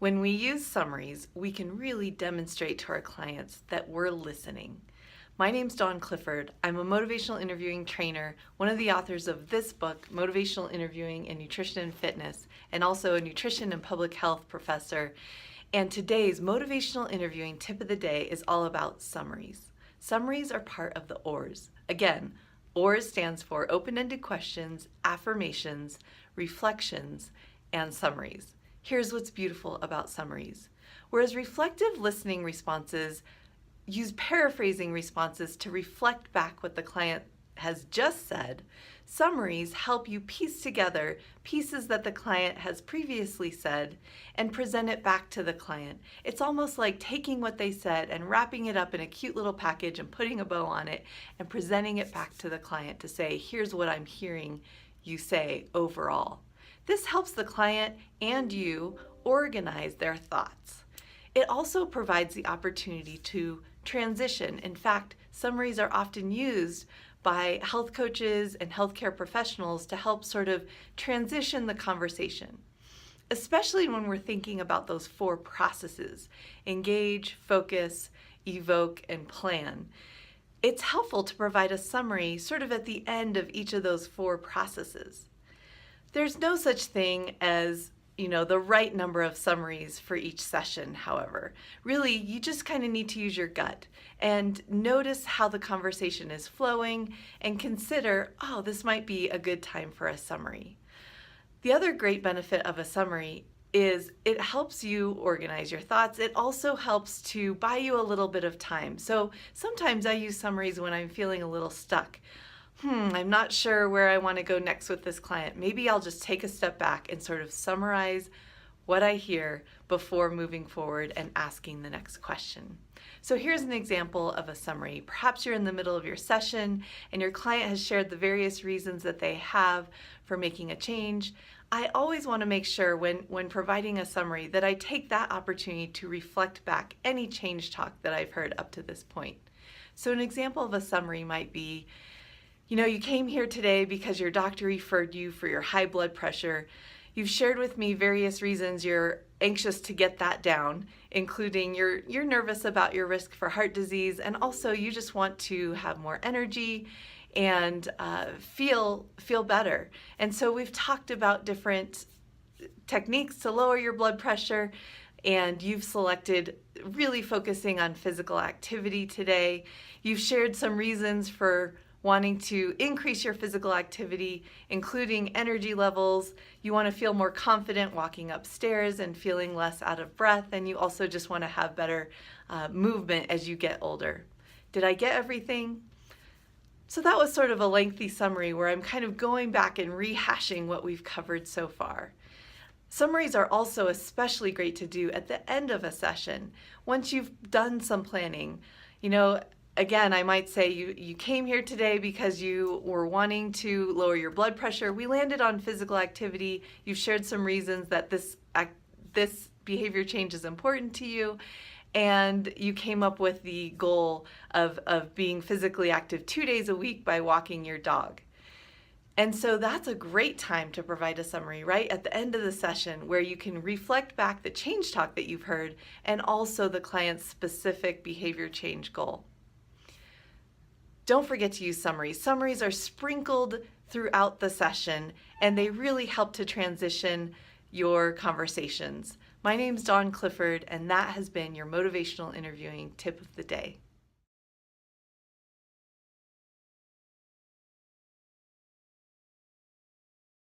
When we use summaries, we can really demonstrate to our clients that we're listening. My name's Dawn Clifford. I'm a motivational interviewing trainer, one of the authors of this book, Motivational Interviewing in Nutrition and Fitness, and also a nutrition and public health professor. And today's motivational interviewing tip of the day is all about summaries. Summaries are part of the OARS. Again, OARS stands for open-ended questions, affirmations, reflections, and summaries. Here's what's beautiful about summaries. Whereas reflective listening responses use paraphrasing responses to reflect back what the client has just said, summaries help you piece together pieces that the client has previously said and present it back to the client. It's almost like taking what they said and wrapping it up in a cute little package and putting a bow on it and presenting it back to the client to say, here's what I'm hearing you say overall. This helps the client and you organize their thoughts. It also provides the opportunity to transition. In fact, summaries are often used by health coaches and healthcare professionals to help sort of transition the conversation, especially when we're thinking about those 4 processes: engage, focus, evoke, and plan. It's helpful to provide a summary sort of at the end of each of those 4 processes. There's no such thing as the right number of summaries for each session, however. Really, you just kind of need to use your gut and notice how the conversation is flowing and consider, oh, this might be a good time for a summary. The other great benefit of a summary is it helps you organize your thoughts. It also helps to buy you a little bit of time. So sometimes I use summaries when I'm feeling a little stuck. I'm not sure where I want to go next with this client. Maybe I'll just take a step back and sort of summarize what I hear before moving forward and asking the next question. So here's an example of a summary. Perhaps you're in the middle of your session and your client has shared the various reasons that they have for making a change. I always want to make sure when providing a summary that I take that opportunity to reflect back any change talk that I've heard up to this point. So an example of a summary might be, you came here today because your doctor referred you for your high blood pressure. You've shared with me various reasons you're anxious to get that down, including you're nervous about your risk for heart disease, and also you just want to have more energy and feel better. And so we've talked about different techniques to lower your blood pressure, and you've selected really focusing on physical activity today. You've shared some reasons for wanting to increase your physical activity, including energy levels. You want to feel more confident walking upstairs and feeling less out of breath, and you also just want to have better movement as you get older. Did I get everything? So that was sort of a lengthy summary where I'm kind of going back and rehashing what we've covered so far. Summaries are also especially great to do at the end of a session. Once you've done some planning, again, I might say you came here today because you were wanting to lower your blood pressure. We landed on physical activity. You've shared some reasons that this behavior change is important to you, and you came up with the goal of being physically active 2 days a week by walking your dog. And so that's a great time to provide a summary right at the end of the session where you can reflect back the change talk that you've heard and also the client's specific behavior change goal. Don't forget to use summaries. Summaries are sprinkled throughout the session, and they really help to transition your conversations. My name's Dawn Clifford, and that has been your motivational interviewing tip of the day.